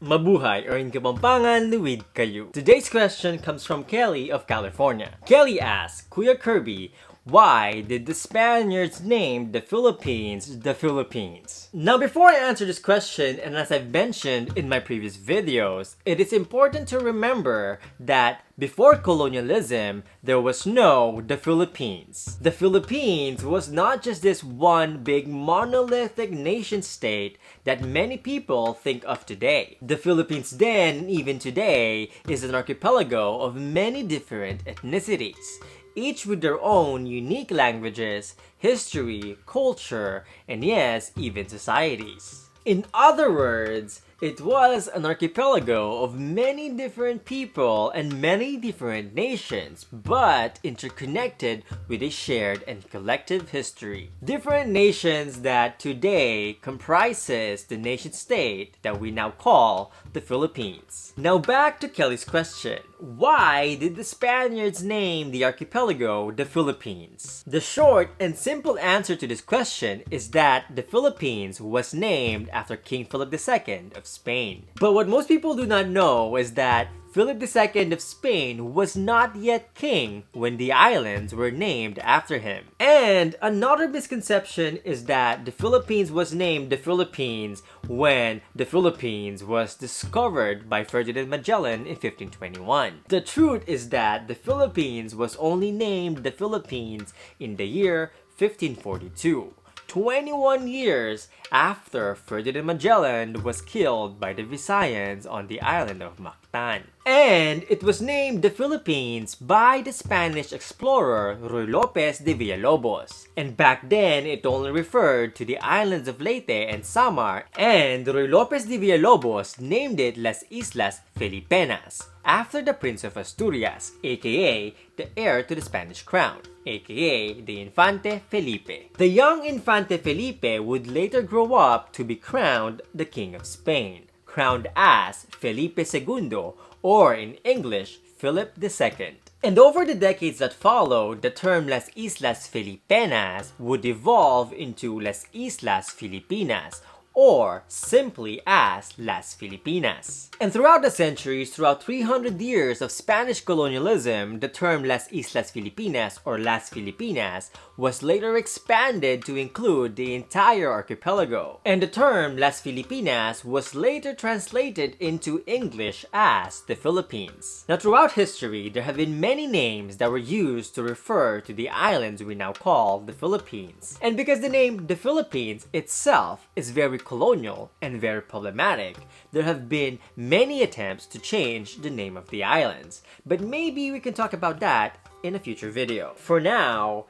Mabuhay or in Kapampangan, luwid kayo. Today's question comes from Kelly of California. Kelly asks, Kuya Kirby, why did the Spaniards name the Philippines the Philippines? Now, before I answer this question, and as I've mentioned in my previous videos, it is important to remember that before colonialism, there was no the Philippines. The Philippines was not just this one big monolithic nation state that many people think of today. The Philippines then, even today, is an archipelago of many different ethnicities, each with their own unique languages, history, culture, and yes, even societies. In other words, it was an archipelago of many different people and many different nations, but interconnected with a shared and collective history. Different nations that today comprises the nation state that we now call the Philippines. Now back to Kelly's question. Why did the Spaniards name the archipelago the Philippines? The short and simple answer to this question is that the Philippines was named after King Philip II of Spain. But what most people do not know is that Philip II of Spain was not yet king when the islands were named after him. And another misconception is that the Philippines was named the Philippines when the Philippines was discovered by Ferdinand Magellan in 1521. The truth is that the Philippines was only named the Philippines in the year 1542. 21 years after Ferdinand Magellan was killed by the Visayans on the island of Mactan. And it was named the Philippines by the Spanish explorer Ruy Lopez de Villalobos. And back then, it only referred to the islands of Leyte and Samar, and Ruy Lopez de Villalobos named it Las Islas Filipinas, after the Prince of Asturias, aka the heir to the Spanish crown, aka the Infante Felipe. The young Infante Felipe would later grow up to be crowned the King of Spain, crowned as Felipe II, or in English, Philip II. And over the decades that followed, the term Las Islas Filipinas would evolve into Las Islas Filipinas, or simply as Las Filipinas. And throughout the centuries, throughout 300 years of Spanish colonialism, the term Las Islas Filipinas or Las Filipinas was later expanded to include the entire archipelago. And the term Las Filipinas was later translated into English as the Philippines. Now, throughout history, there have been many names that were used to refer to the islands we now call the Philippines. And because the name the Philippines itself is very colonial and very problematic, there have been many attempts to change the name of the islands. But maybe we can talk about that in a future video. For now,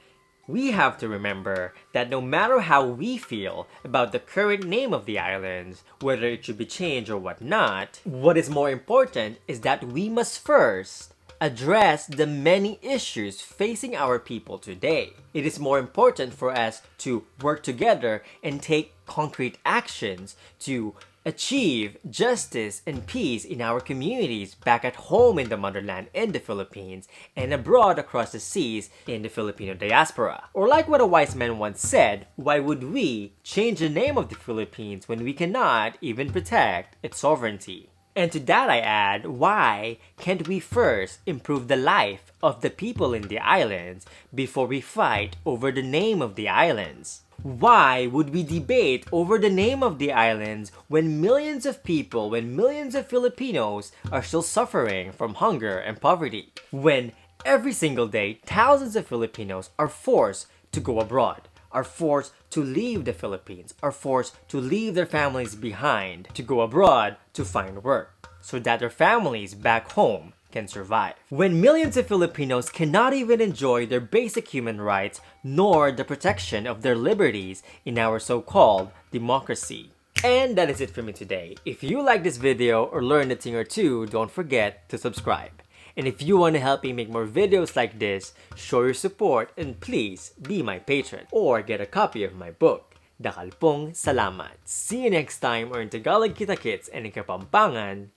we have to remember that no matter how we feel about the current name of the islands, whether it should be changed or whatnot, what is more important is that we must first address the many issues facing our people today. It is more important for us to work together and take concrete actions to achieve justice and peace in our communities back at home in the motherland in the Philippines and abroad across the seas in the Filipino diaspora. Or like what a wise man once said, why would we change the name of the Philippines when we cannot even protect its sovereignty? And to that I add, why can't we first improve the life of the people in the islands before we fight over the name of the islands? Why would we debate over the name of the islands when millions of people, when millions of Filipinos are still suffering from hunger and poverty? When every single day, thousands of Filipinos are forced to go abroad, are forced to leave the Philippines, are forced to leave their families behind, to go abroad to find work, so that their families back home can survive. When millions of Filipinos cannot even enjoy their basic human rights nor the protection of their liberties in our so-called democracy. And that is it for me today. If you like this video or learned a thing or two, don't forget to subscribe. And if you want to help me make more videos like this, show your support and please be my patron or get a copy of my book, Dakalpong Salamat. See you next time, or in Tagalog kita kits and in Kapampangan,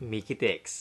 Mikitix.